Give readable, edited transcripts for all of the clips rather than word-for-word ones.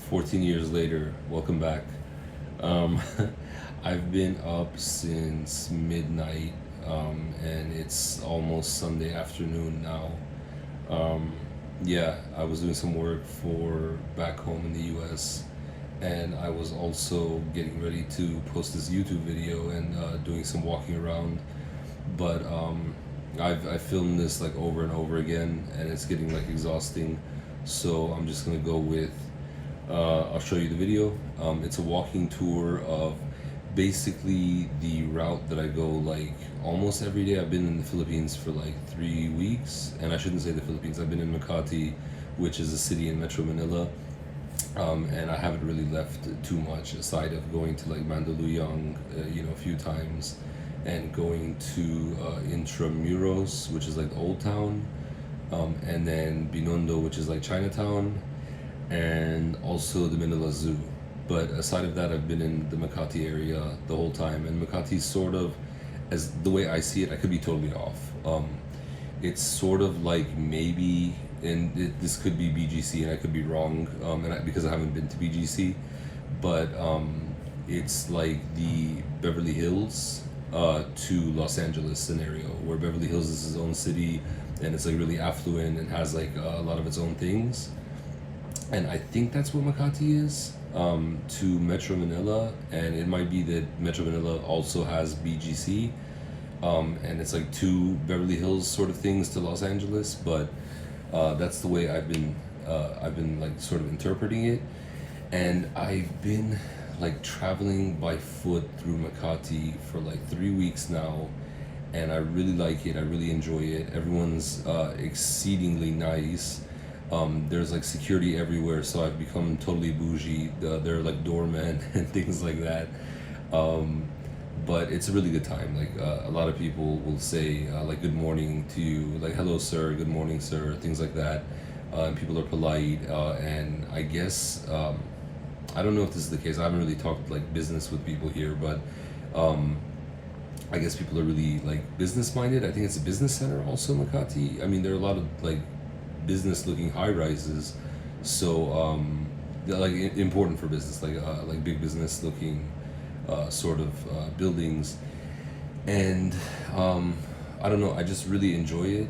14 years later, welcome back. Um, I've been up since midnight, and it's almost Sunday afternoon now. Um, yeah, I was doing some work for back home in the US, and I was also getting ready to post this YouTube video and doing some walking around. But I've filmed this like over and over again, and it's getting like exhausting. So I'm just gonna go with I'll show you the video. It's a walking tour of basically the route that I go like almost every day. I've been in the Philippines for like 3 weeks, and I shouldn't say the Philippines. I've been in Makati, which is a city in Metro Manila, and I haven't really left too much aside of going to like Mandaluyong, a few times, and going to Intramuros, which is like the old town, and then Binondo, which is like Chinatown, and also the Manila Zoo. But aside of that, I've been in the Makati area the whole time, and Makati's sort of, as the way I see it, I could be totally off. It's sort of like maybe, and this could be BGC, and I could be wrong, because I haven't been to BGC, but it's like the Beverly Hills to Los Angeles scenario, where Beverly Hills is its own city, and it's like really affluent and has like a lot of its own things, and I think that's what Makati is to Metro Manila, and it might be that Metro Manila also has BGC, and it's like two Beverly Hills sort of things to Los Angeles, but that's the way I've been like sort of interpreting it, and I've been like traveling by foot through Makati for like 3 weeks now, and I really like it. I really enjoy it. Everyone's exceedingly nice. There's like security everywhere, so I've become totally bougie. There are like doormen and things like that. Um, but it's a really good time. Like a lot of people will say like good morning to you, like hello sir, good morning sir, things like that. And people are polite, and I guess I don't know if this is the case. I haven't really talked like business with people here, but um, I guess people are really like business minded. I think it's a business center also, Makati. I mean, there are a lot of like business looking high rises, so they're like important for business, like big business looking sort of buildings, and I don't know. I just really enjoy it,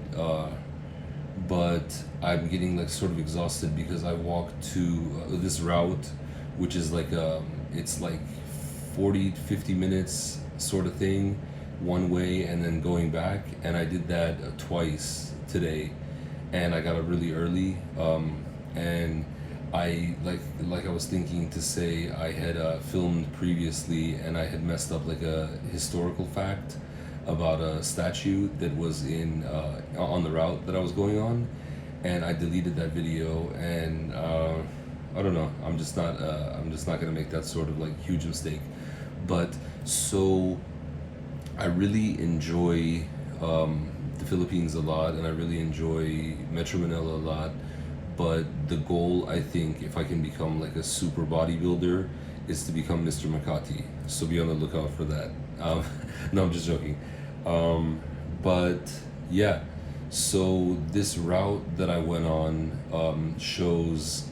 but I'm getting like sort of exhausted because I walked to this route, which is like it's like 40 to 50 minutes sort of thing one way, and then going back, and I did that twice today, and I got up really early, and I like I was thinking to say I had filmed previously, and I had messed up like a historical fact about a statue that was in on the route that I was going on, and I deleted that video, and I don't know. I'm just not gonna make that sort of like huge mistake, but so I really enjoy the Philippines a lot, and I really enjoy Metro Manila a lot. But the goal, I think, if I can become like a super bodybuilder, is to become Mr. Makati. So be on the lookout for that. No, I'm just joking. But yeah, so this route that I went on shows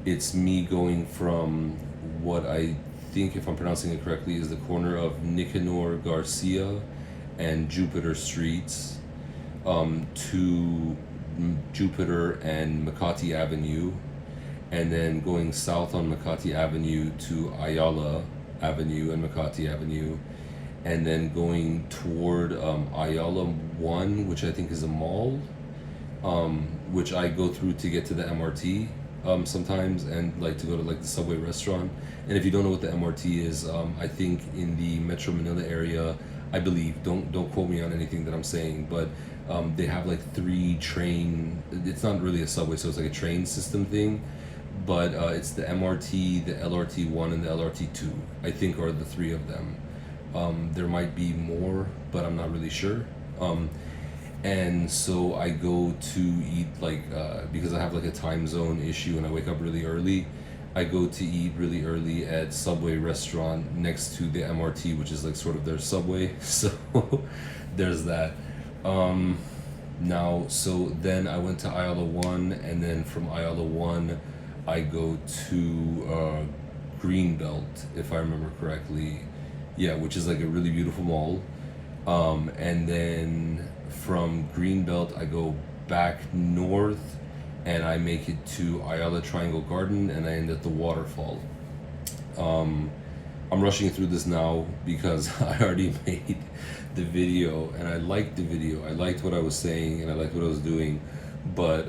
it's me going from what I think, if I'm pronouncing it correctly, is the corner of Nicanor, Garcia, and Jupiter Streets, to Jupiter and Makati Avenue, and then going south on Makati Avenue to Ayala Avenue and Makati Avenue, and then going toward Ayala 1, which I think is a mall, which I go through to get to the MRT sometimes, and like to go to like the Subway restaurant. And if you don't know what the MRT is, I think in the Metro Manila area, I believe, don't quote me on anything that I'm saying, but they have like three train. It's not really a subway, so it's like a train system thing, but it's the MRT, the LRT1, and the LRT2. I think are the three of them. There might be more, but I'm not really sure. And so I go to eat like because I have like a time zone issue and I wake up really early. I go to eat really early at Subway restaurant next to the MRT, which is like sort of their subway. So there's that. Now, so then I went to Ayala 1, and then from Ayala 1, I go to Greenbelt, if I remember correctly. Yeah, which is like a really beautiful mall. And then from Greenbelt, I go back north and I make it to Ayala Triangle Garden and I end at the Waterfall. Um, I'm rushing through this now because I already made the video and I liked the video. I liked what I was saying and I liked what I was doing, but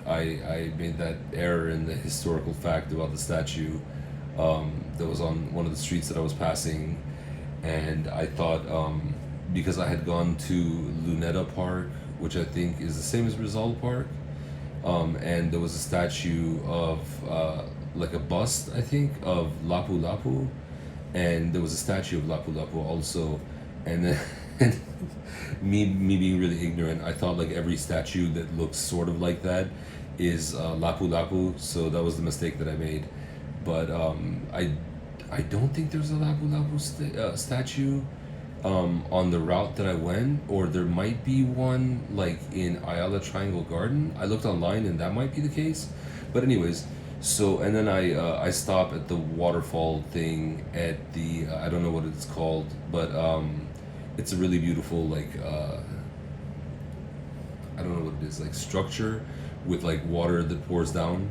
I made that error in the historical fact about the statue that was on one of the streets that I was passing, and I thought because I had gone to Luneta Park, which I think is the same as Rizal Park, and there was a statue of like a bust, I think, of Lapu Lapu, and there was a statue of Lapu Lapu also, and then me being really ignorant, I thought like every statue that looks sort of like that is Lapu Lapu, so that was the mistake that I made. But I don't think there's a Lapu Lapu statue on the route that I went, or there might be one like in Ayala Triangle Garden. I looked online and that might be the case. But anyways, so and then I stop at the waterfall thing at the I don't know what it's called, but it's a really beautiful like I don't know what it is, like structure with like water that pours down.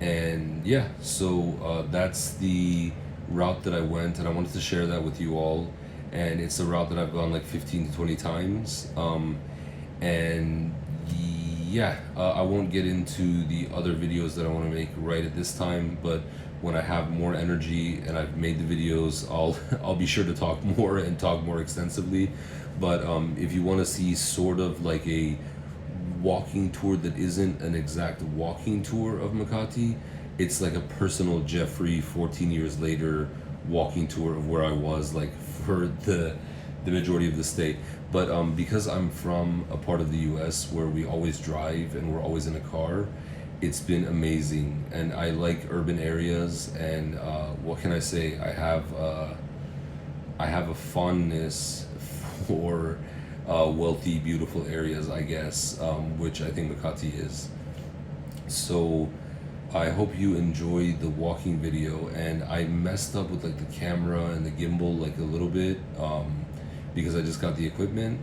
And yeah, so that's the route that I went, and I wanted to share that with you all. And it's a route that I've gone like 15 to 20 times. And yeah, I won't get into the other videos that I want to make right at this time, but when I have more energy and I've made the videos, I'll be sure to talk more and talk more extensively. But if you want to see sort of like a walking tour that isn't an exact walking tour of Makati, it's like a personal Jeffrey 14 years later walking tour of where I was like for the majority of the state. But because I'm from a part of the US where we always drive and we're always in a car, it's been amazing. And I like urban areas, and what can I say? I have a fondness for wealthy, beautiful areas, I guess, which I think Makati is. So I hope you enjoyed the walking video, and I messed up with like the camera and the gimbal like a little bit because I just got the equipment.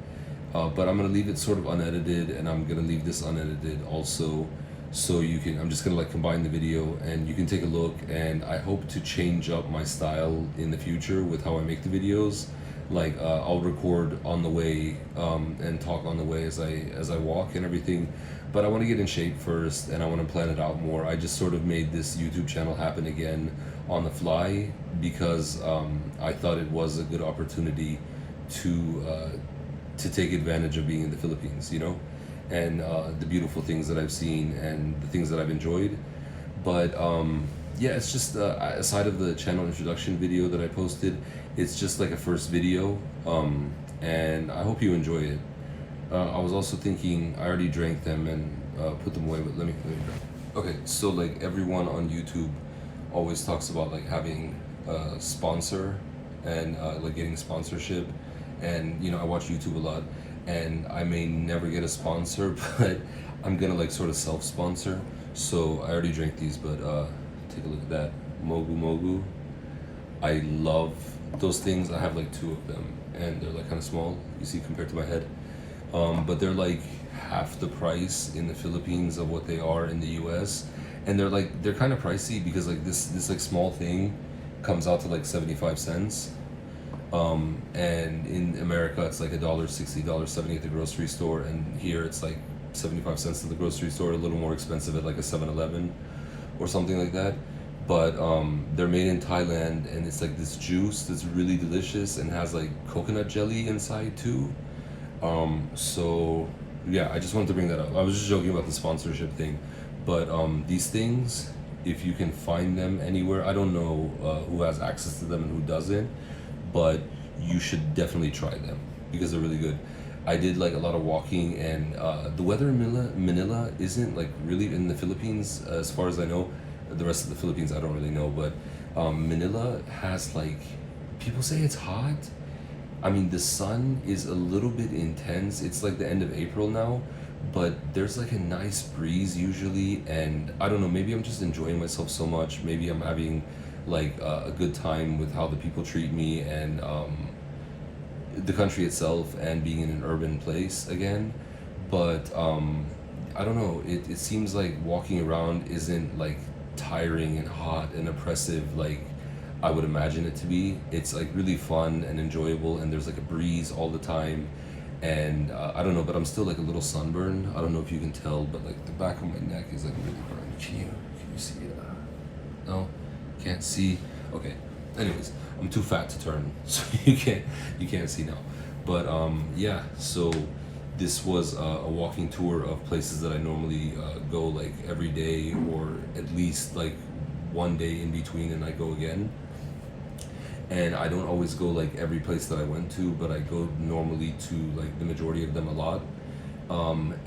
But I'm gonna leave it sort of unedited, and I'm gonna leave this unedited also, so you can. I'm just gonna like combine the video, and you can take a look. And I hope to change up my style in the future with how I make the videos. Like I'll record on the way and talk on the way as I walk and everything. But I want to get in shape first, and I want to plan it out more. I just sort of made this YouTube channel happen again on the fly because I thought it was a good opportunity to take advantage of being in the Philippines, you know, and the beautiful things that I've seen and the things that I've enjoyed. But yeah, it's just aside of the channel introduction video that I posted, it's just like a first video, and I hope you enjoy it. I was also thinking, I already drank them and put them away, but let me drink. Okay, so like everyone on YouTube always talks about like having a sponsor and like getting sponsorship, and you know I watch YouTube a lot, and I may never get a sponsor, but I'm gonna like sort of self-sponsor. So I already drank these, but take a look at that Mogu Mogu. I love those things. I have like two of them, and they're like kind of small. You see, compared to my head. But they're like half the price in the Philippines of what they are in the US, and they're kind of pricey because like this like small thing comes out to like 75 cents, and in America it's like $1.60, $1.70 at the grocery store, and here it's like 75 cents at the grocery store, a little more expensive at like a 7-Eleven or something like that. But they're made in Thailand, and it's like this juice that's really delicious and has like coconut jelly inside too. So yeah, I just wanted to bring that up. I was just joking about the sponsorship thing, but these things, if you can find them anywhere, I don't know who has access to them and who doesn't, but you should definitely try them because they're really good. I did like a lot of walking, and the weather in Manila isn't like really in the Philippines as far as I know. The rest of the Philippines I don't really know, but Manila has like, people say it's hot. I mean, the sun is a little bit intense. It's like the end of April now, but there's like a nice breeze usually, and I don't know, maybe I'm just enjoying myself so much. Maybe I'm having like a good time with how the people treat me, and the country itself, and being in an urban place again. But I don't know, it seems like walking around isn't like tiring and hot and oppressive like I would imagine it to be. It's like really fun and enjoyable, and there's like a breeze all the time. And I don't know, but I'm still like a little sunburned. I don't know if you can tell, but like the back of my neck is like really burned. Can you see it? No, can't see. Okay. Anyways, I'm too fat to turn, so you can't see now. But yeah. So this was a walking tour of places that I normally go like every day, or at least like one day in between, and I go again. And I don't always go like every place that I went to, but I go normally to like the majority of them a lot.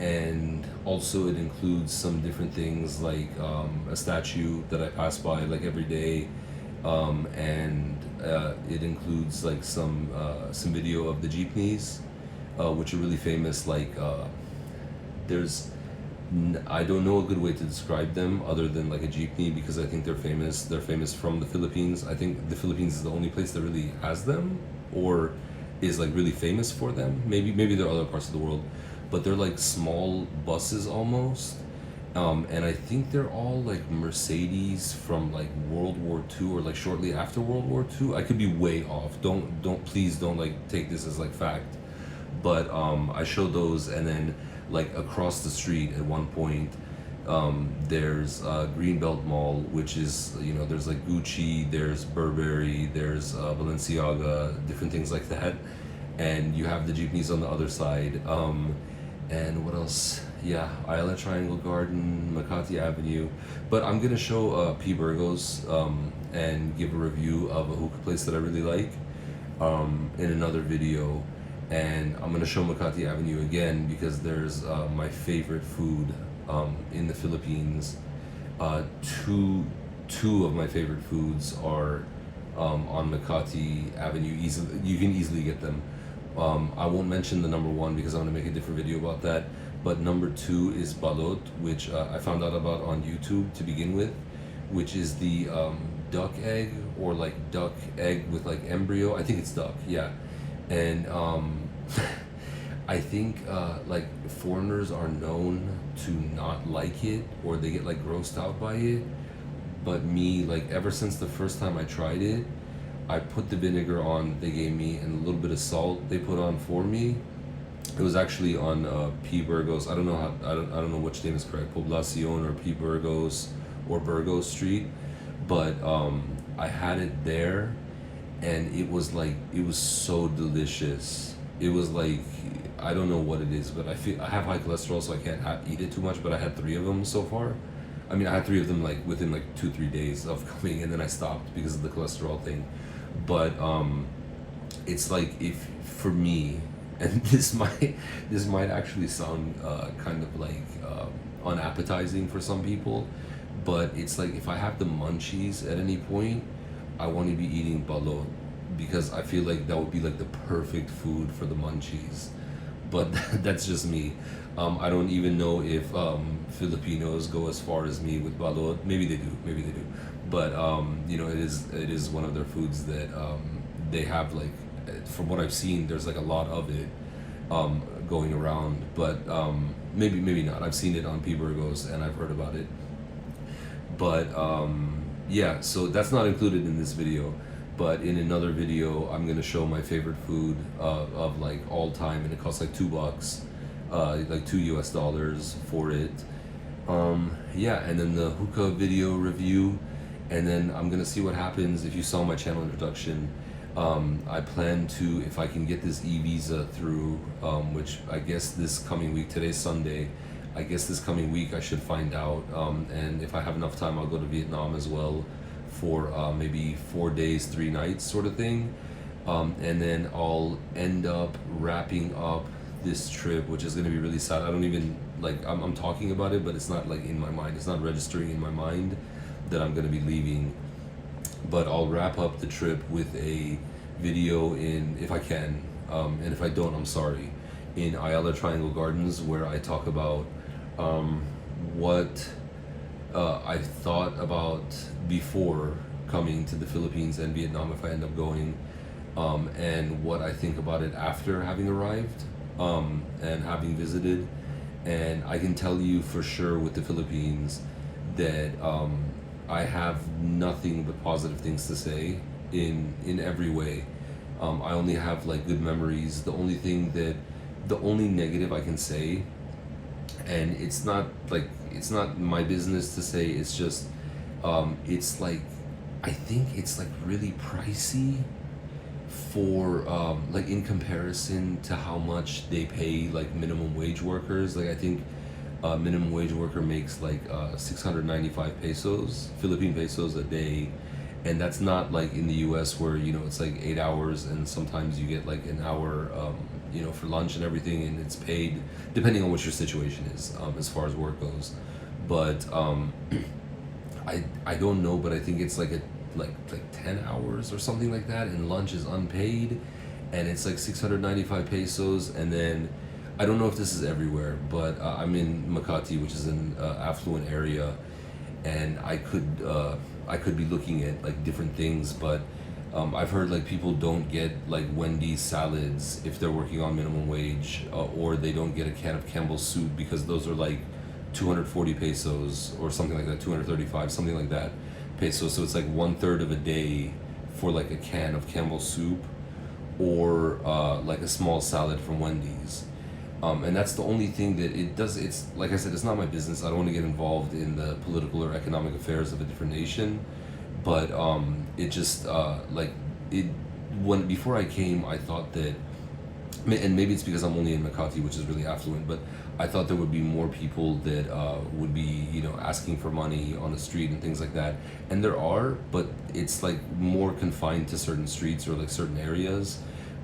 And also it includes some different things like a statue that I pass by like every day, and it includes like some video of the Jeepneys, which are really famous. Like there's I don't know a good way to describe them other than like a jeepney, because I think they're famous. They're famous from the Philippines. I think the Philippines is the only place that really has them, or is like really famous for them. Maybe there are other parts of the world, but they're like small buses almost. And I think they're all like Mercedes from like World War II, or like shortly after World War II. I could be way off. Please don't like take this as like fact. But I showed those, and then like across the street at one point, there's Greenbelt Mall, which is, there's like Gucci, there's Burberry, there's Balenciaga, different things like that, and you have the jeepneys on the other side. And what else? Yeah, Ayala Triangle Garden, Makati Avenue. But I'm gonna show P Burgos, and give a review of a hookah place that I really like, in another video. And I'm gonna show Makati Avenue again because there's my favorite food in the Philippines. Two of my favorite foods are on Makati Avenue. You can easily get them. I won't mention the number one because I'm gonna make a different video about that. But number two is balot, which I found out about on YouTube to begin with, which is the duck egg, or like duck egg with like embryo. I think it's duck, yeah. And I think like foreigners are known to not like it, or they get like grossed out by it. But me, like ever since the first time I tried it, I put the vinegar on they gave me, and a little bit of salt they put on for me. It was actually on P Burgos. I don't know I don't know which name is correct, Poblacion or P Burgos or Burgos Street, but I had it there, and it was so delicious. It was like, I don't know what it is, but I have high cholesterol, so I can't eat it too much. But I had three of them so far. I mean, I had three of them like within like 2-3 days of coming, and then I stopped because of the cholesterol thing. But it's like, if for me, and this might actually sound kind of like unappetizing for some people, but it's like if I have the munchies at any point, I want to be eating balot, because I feel like that would be like the perfect food for the munchies. But that's just me. I don't even know if Filipinos go as far as me with balot. Maybe they do. Maybe they do. But it is one of their foods that they have, like, from what I've seen, there's like a lot of it going around. But maybe not. I've seen it on P Burgos and I've heard about it. But yeah, so that's not included in this video. But in another video, I'm gonna show my favorite food of like all time, and it costs like $2, like $2 for it. Yeah, and then the hookah video review, and then I'm gonna see what happens. If you saw my channel introduction, I plan to, if I can get this e-visa through, which I guess this coming week, today's Sunday, I guess this coming week I should find out, and if I have enough time, I'll go to Vietnam as well for maybe 4 days, 3 nights sort of thing. And then I'll end up wrapping up this trip, which is going to be really sad. I don't even, like, I'm talking about it, but it's not like in my mind. It's not registering in my mind that I'm going to be leaving. But I'll wrap up the trip with a video if I can, and if I don't, I'm sorry, in Ayala Triangle Gardens, where I talk about what I thought about before coming to the Philippines and Vietnam if I end up going, and what I think about it after having arrived and having visited. And I can tell you for sure with the Philippines that I have nothing but positive things to say in every way. I only have like good memories. The only negative I can say, and it's not my business to say. It's just it's like I think it's like really pricey for like in comparison to how much they pay like minimum wage workers. Like I think minimum wage worker makes like 695 pesos, Philippine pesos a day, and that's not like in the U.S. where it's like 8 hours and sometimes you get like an hour for lunch and everything, and it's paid depending on what your situation is as far as work goes. But I don't know, but I think it's like 10 hours or something like that, and lunch is unpaid, and it's like 695 pesos. And then I don't know if this is everywhere, but I'm in Makati, which is an affluent area, and I could be looking at like different things, but I've heard like people don't get like Wendy's salads if they're working on minimum wage, or they don't get a can of Campbell's soup because those are like 240 pesos or something like that, 235, something like that pesos. So it's like 1/3 of a day for like a can of Campbell's soup, or like a small salad from Wendy's. And that's the only thing that it does. It's like I said, it's not my business. I don't want to get involved in the political or economic affairs of a different nation. But it just like it when before I came, I thought that, and maybe it's because I'm only in Makati, which is really affluent, but I thought there would be more people that would be asking for money on the street and things like that. And there are, but it's like more confined to certain streets or like certain areas.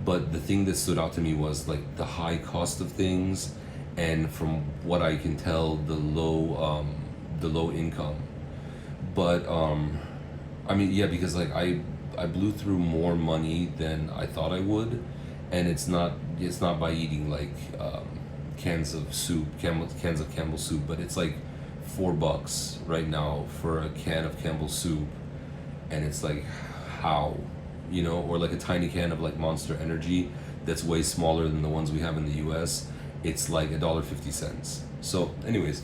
But the thing that stood out to me was like the high cost of things, and from what I can tell, the low income. But I mean, yeah, because like I blew through more money than I thought I would, and it's not by eating like cans of soup, cans of Campbell soup, but it's like $4 right now for a can of Campbell soup, and it's like how, or like a tiny can of like Monster Energy that's way smaller than the ones we have in the U.S. It's like $1.50. So, anyways,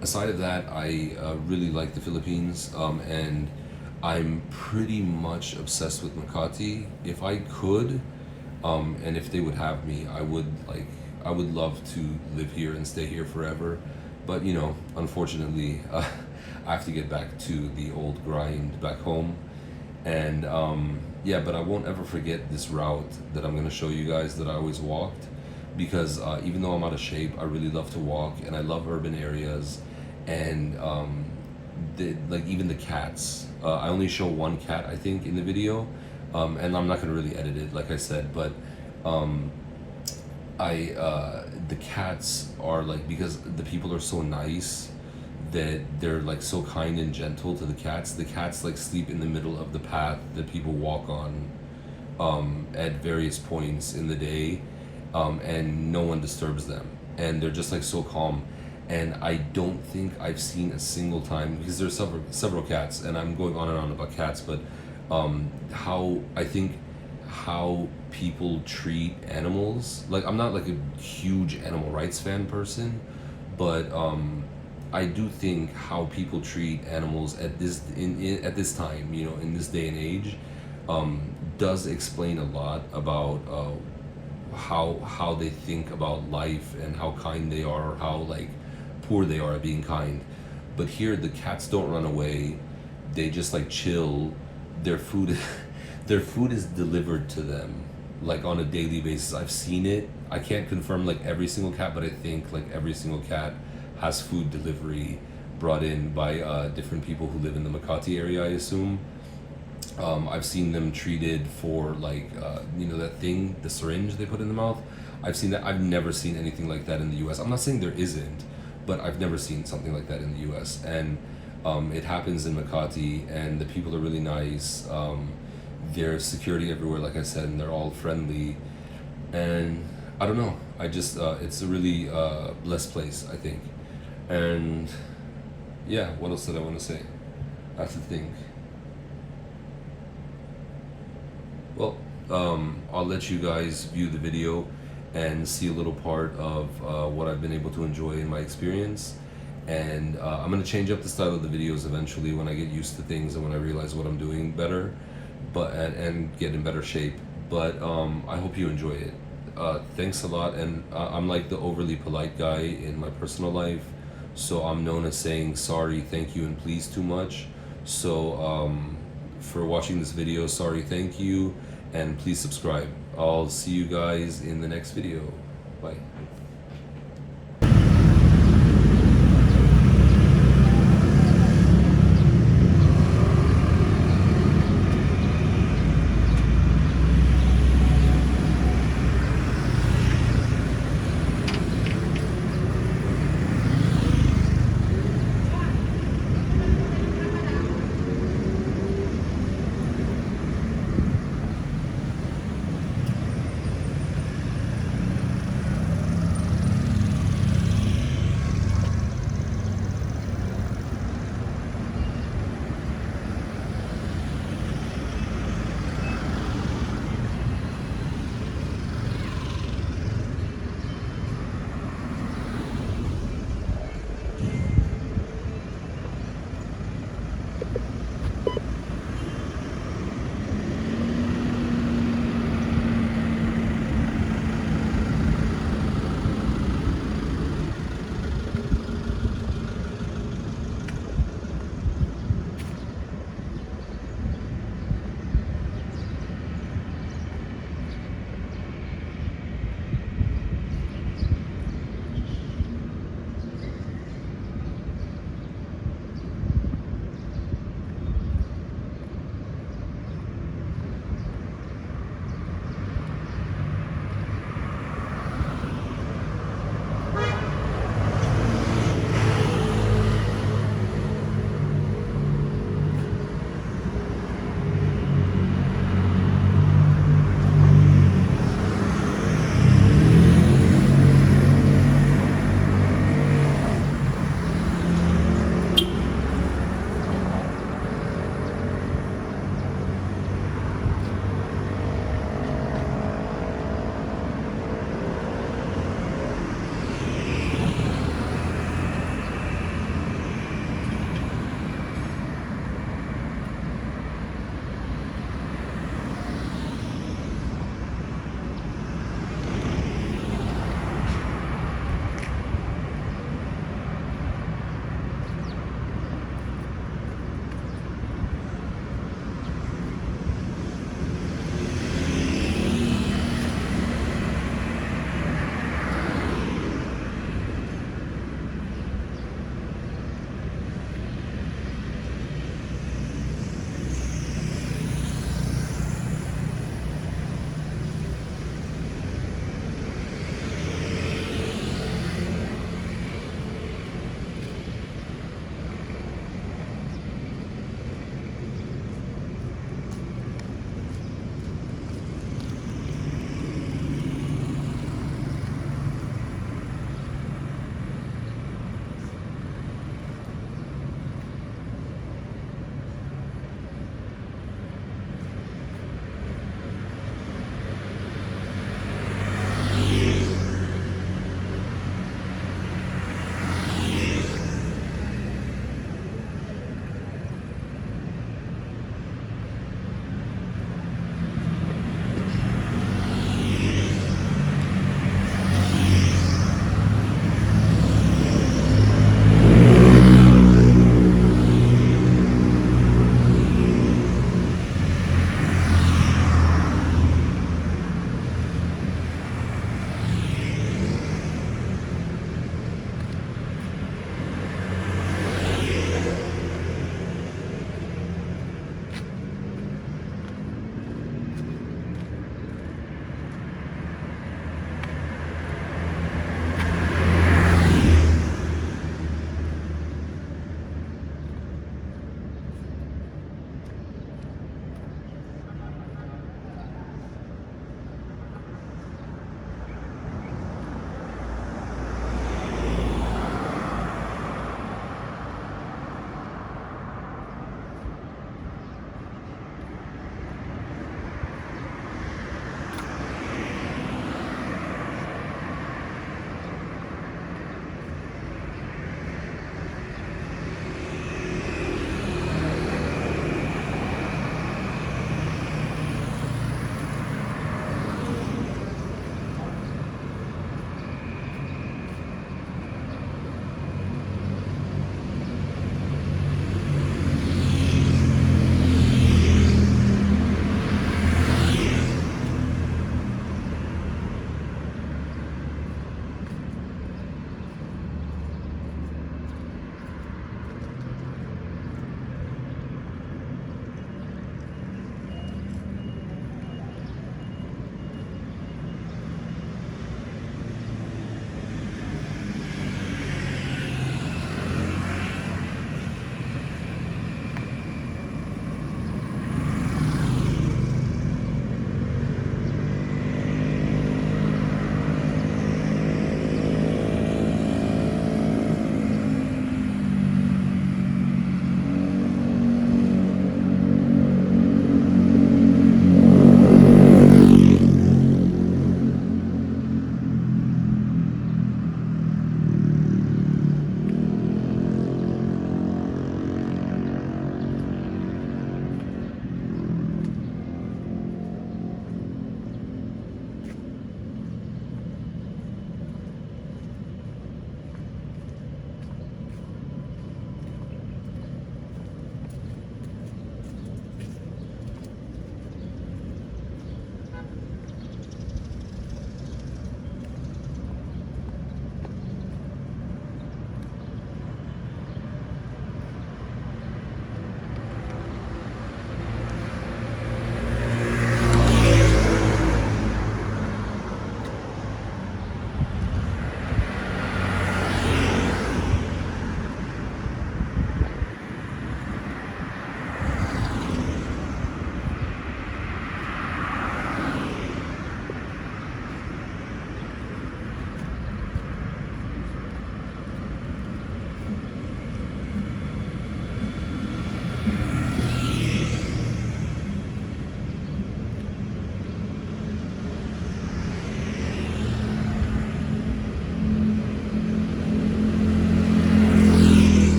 aside of that, I really like the Philippines, and I'm pretty much obsessed with Makati. If I could, and if they would have me, I would love to live here and stay here forever. But unfortunately, I have to get back to the old grind back home. And yeah, but I won't ever forget this route that I'm gonna show you guys that I always walked, because even though I'm out of shape, I really love to walk, and I love urban areas. And like even the cats. I only show one cat, I think, in the video, and I'm not gonna really edit it, like I said. But the cats are like, because the people are so nice that they're like so kind and gentle to the cats. The cats like sleep in the middle of the path that people walk on at various points in the day, and no one disturbs them, and they're just like so calm. And I don't think I've seen a single time, because there's several cats, and I'm going on and on about cats, but how people treat animals. Like, I'm not like a huge animal rights fan person, but I do think how people treat animals at at this time, in this day and age, does explain a lot about how they think about life and how kind they are, or how like poor they are at being kind. But here the cats don't run away, they just like chill. Their food their food is delivered to them like on a daily basis. I've seen it. I can't confirm like every single cat, but I think like every single cat has food delivery brought in by different people who live in the Makati area, I assume. I've seen them treated for like that thing, the syringe they put in the mouth. I've seen that. I've never seen anything like that in the U.S. I'm not saying there isn't, but I've never seen something like that in the U.S. And it happens in Makati, and the people are really nice. There's security everywhere, like I said, and they're all friendly. And I don't know. I just it's a really blessed place, I think. And yeah, what else did I want to say? I have to think. Well, I'll let you guys view the video and see a little part of what I've been able to enjoy in my experience. And I'm gonna change up the style of the videos eventually when I get used to things and when I realize what I'm doing better, but and get in better shape. But I hope you enjoy it. Thanks a lot, and I'm like the overly polite guy in my personal life, so I'm known as saying sorry, thank you, and please too much. So for watching this video, sorry, thank you, and please subscribe. I'll see you guys in the next video. Bye.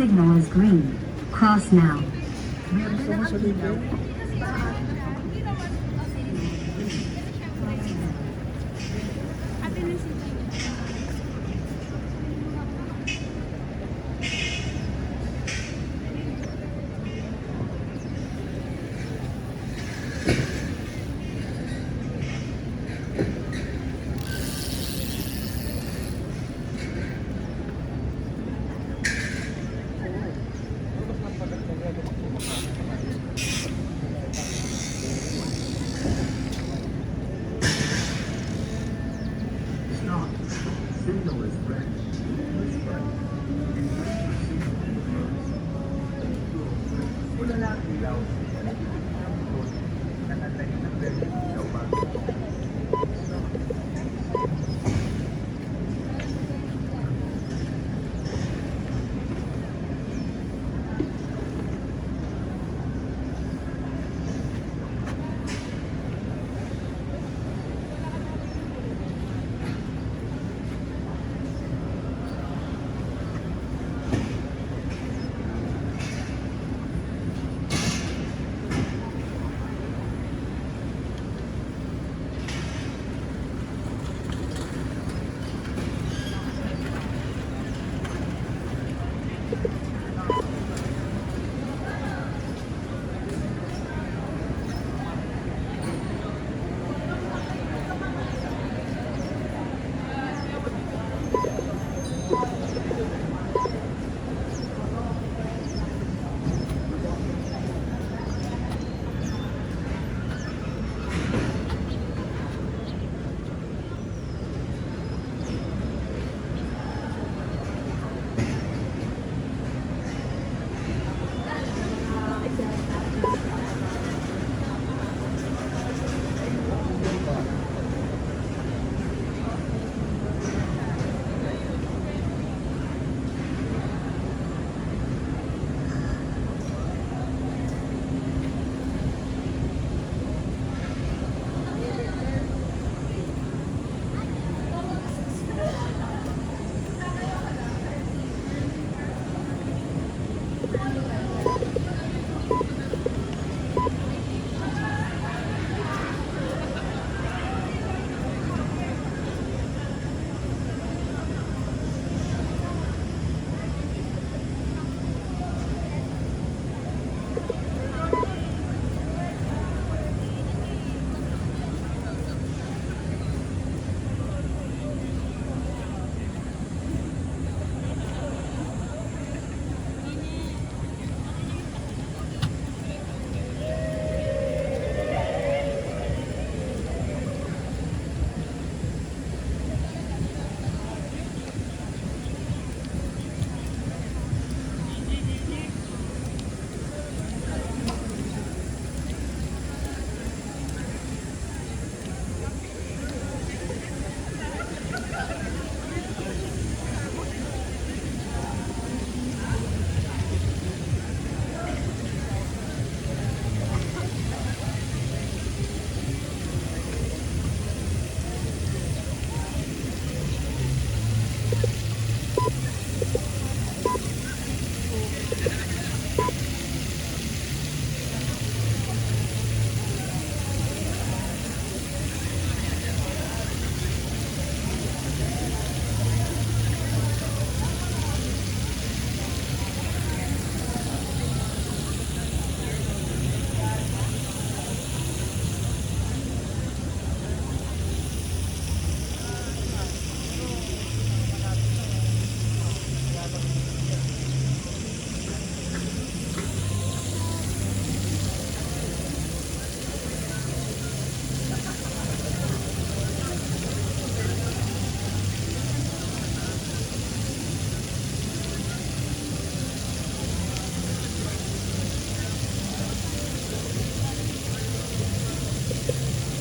Signal is green. Cross now.